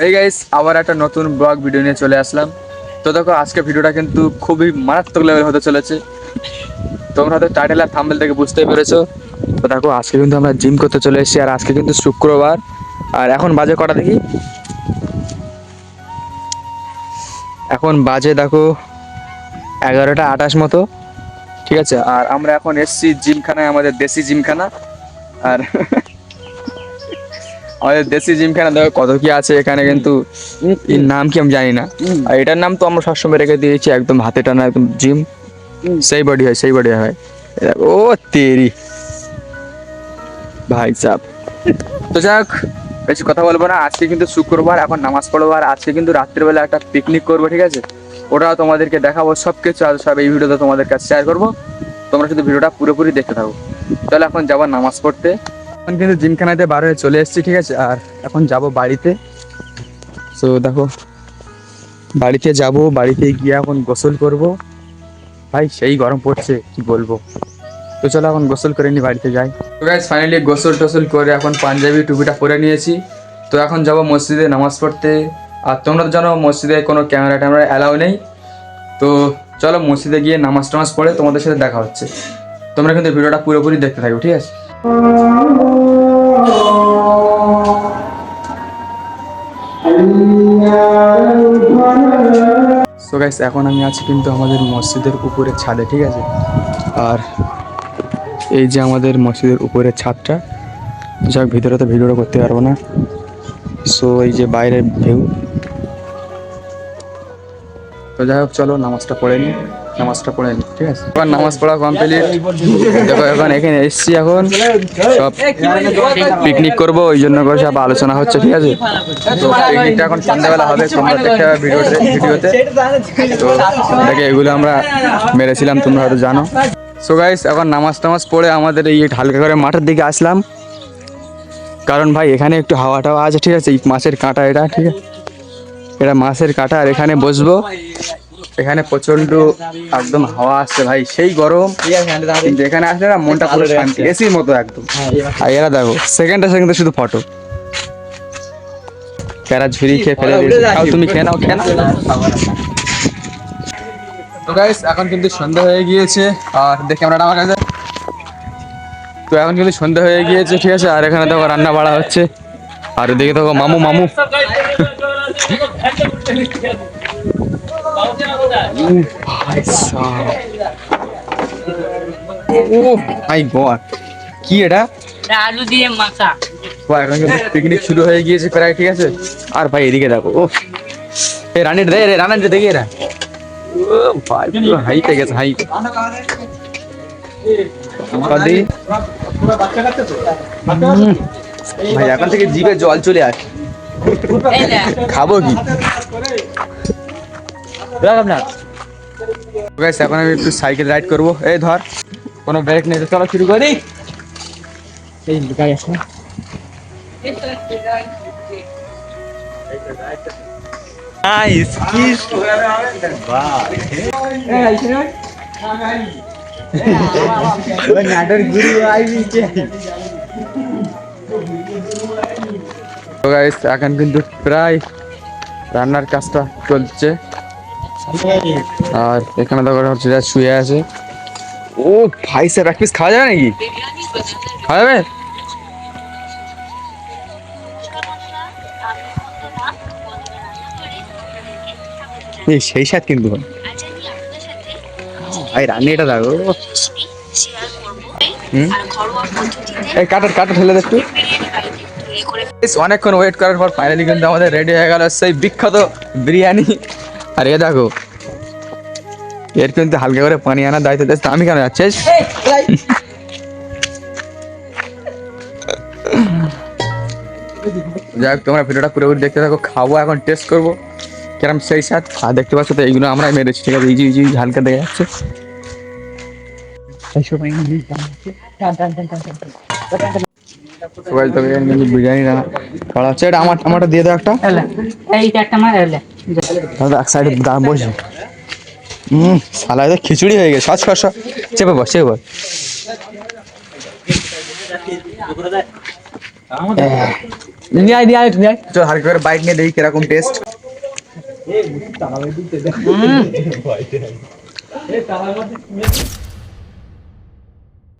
এই গাইস আবার একটা নতুন ব্লগ ভিডিও নিয়ে চলে আসলাম। তো দেখো আজকে ভিডিওটা কিন্তু খুবই মারাত্মক লেভেল হতে চলেছে। তোমরা হয়তো টাইটেল আর থাম্বনেল থেকে বুঝতেই পেরেছো। তো দেখো আজকে কিন্তু আমরা জিম করতে চলে এসেছি, আর আজকে কিন্তু শুক্রবার। আর এখন বাজে কটা দেখি, এখন বাজে দেখো 11:28 মতো, ঠিক আছে। আর আমরা এখন এসছি জিমখানায়, আমাদের দেশি জিমখানা। আর আমাদের দেশি জিমখানা দেখো কত কি আছে এখানে, কিন্তু এর নাম কি আমি জানি না। আর এটার নাম তো আমরা সবসময় রেখে দিয়েছি একদম হাতে টানা একদম জিম, সেই বডি হয় সেই বডি হয়। ও তেরি ভাই সাব। তো যাক বেশি কথা বলবো না, আজকে কিন্তু শুক্রবার, এখন নামাজ পড়বো। আর আজকে কিন্তু রাত্রিবেলা একটা পিকনিক করবো, ঠিক আছে। ওটাও তোমাদেরকে দেখাবো সব কিছু, আর সব এই ভিডিওতে তোমাদের কাছে শেয়ার করবো। তোমরা শুধু ভিডিওটা পুরোপুরি দেখতে থাকো। তাহলে এখন যাবো নামাজ পড়তে। এখন কিন্তু জিমখানাতে বার হয়ে চলে এসেছি, ঠিক আছে। আর এখন যাব বাড়িতে। তো দেখো বাড়িতে যাব, বাড়িতে গিয়ে এখন গোসল করব। ভাই সেই গরম পড়ছে কি বলবো। তো চলো এখন গোসল করে নি, বাড়িতে যাই। তো গাইস ফাইনালি গোসল টোসল করে এখন পাঞ্জাবি টুপিটা পরে নিয়েছি। তো এখন যাব মসজিদে নামাজ পড়তে। আর তোমরা তো জানো মসজিদে কোনো ক্যামেরা ট্যামেরা অ্যালাউ নেই। তো চলো মসজিদে গিয়ে নামাজ টামাজ পড়ে তোমাদের সাথে দেখা হচ্ছে। তোমরা কিন্তু ভিডিওটা পুরোপুরি দেখতে থাকো, ঠিক আছে। সো গাইস এখন আমি আছি কিন্তু আমাদের মসজিদের উপরের ছাদে, ঠিক আছে। আর এই যে আমাদের মসজিদের উপরের ছাদটা, যাক ভিতরে তো ভিডিওটা করতে পারবো না। সো এই যে বাইরের ভিউ। তো যাই হোক চলো নামাজটা পড়ে নিই, ঠিক আছে। এবার নামাজ পড়া কমপ্লিট। দেখো এখন এখানে এসছি, এখন সব পিকনিক করবো, ওই জন্য করে সব আলোচনা হচ্ছে, ঠিক আছে। তো পিকনিকটা এখন সন্ধ্যাবেলা হবে, তোমরা দেখতে পাবে ভিডিওতে। তো দেখে এগুলো আমরা মেরেছিলাম, তোমরা হয়তো জানো। সো গাইস এখন নামাজ টামাজ পড়ে আমাদের এই হালকা করে মাঠের দিকে আসলাম, কারণ ভাই এখানে একটু হাওয়া টাওয়া আছে, ঠিক আছে। মাছের কাঁটা এটা, ঠিক আছে, এটা মাছের কাঁটা। আর এখানে বসবো, এখানে প্রচন্ড একদম হাওয়া আসছে ভাই, সেই গরম। কিন্তু এখানে আসলে না মনটা পুরো শান্তি, এসির মতো একদম। আর এরা দেখো সেকেন্ডে শুধু ফটো, প্যারা ঝুরি খেয়ে ফেলে দিয়েছে। তুমি খেয়ে নাও। তো গাইস এখন কিন্তু সন্ধ্যা হয়ে গিয়েছে, আর দেখে আমরা আমার কাছে। তো এখন কিন্তু সন্ধ্যা হয়ে গিয়েছে, ঠিক আছে। আর এখানে দেখো রান্না বাড়া হচ্ছে, আর ওদিকে দেখো মামু কি এটা আলু দিয়ে মাখা। এখন কিন্তু পিকনিক শুরু হয়ে গিয়েছে প্রায়, ঠিক আছে। আর ভাই এদিকে দেখো, ও এই রানির দেখি এরা ভাই পুরো হাইতে গেছে, হাই। ভাই এখন থেকে জিভে জল চলে আসে, খাবো কি। এখন আমি একটু সাইকেল রাইড করবো। এই ধর কোনো ব্রেক নেই, চলো শুরু করি। এই গাড়ি আসে এখন কিন্তু প্রায় রান্নার কাজটা চলছে। আর এখানে দেখো হচ্ছে শুয়ে আছে। ও ভাই স্যার এক পিস খাওয়া যাবে নাকি, খাওয়া যাবে? সেই স্বাদ কিন্তু ভাই রান্নাটা দেখো। এই কাটা ঠেলে দে একটু। অনেকক্ষণ ওয়েট করার পর ফাইনালি কিন্তু আমাদের রেডি হয়ে গেল সেই বিখ্যাত বিরিয়ানি। আর এ দেখো এর কিন্তু হালকা করে পানি আনার দায়িত্ব দিয়েছে। আমি কেন যাচ্ছিস? যাই হোক তোমরা ভিডিওটা পুরোপুরি দেখতে থাকো। খাবো এখন, টেস্ট করবো কিরম সেই স্বাদ। আর দেখতে পাচ্ছ তো এইগুলো আমরাই মেরেছি, ঠিক আছে। ইজি হালকা দেখা যাচ্ছে। সবাই তো বিরিয়ানি রান্না করা হচ্ছে। এটা আমারটা দিয়ে দাও একটা। এক সাইডে দাম বসে শালা খিচুড়ি হয়ে গেছে। চেপে বস। চল হালকা করে বাইট নিয়ে দেখি কিরকম টেস্ট।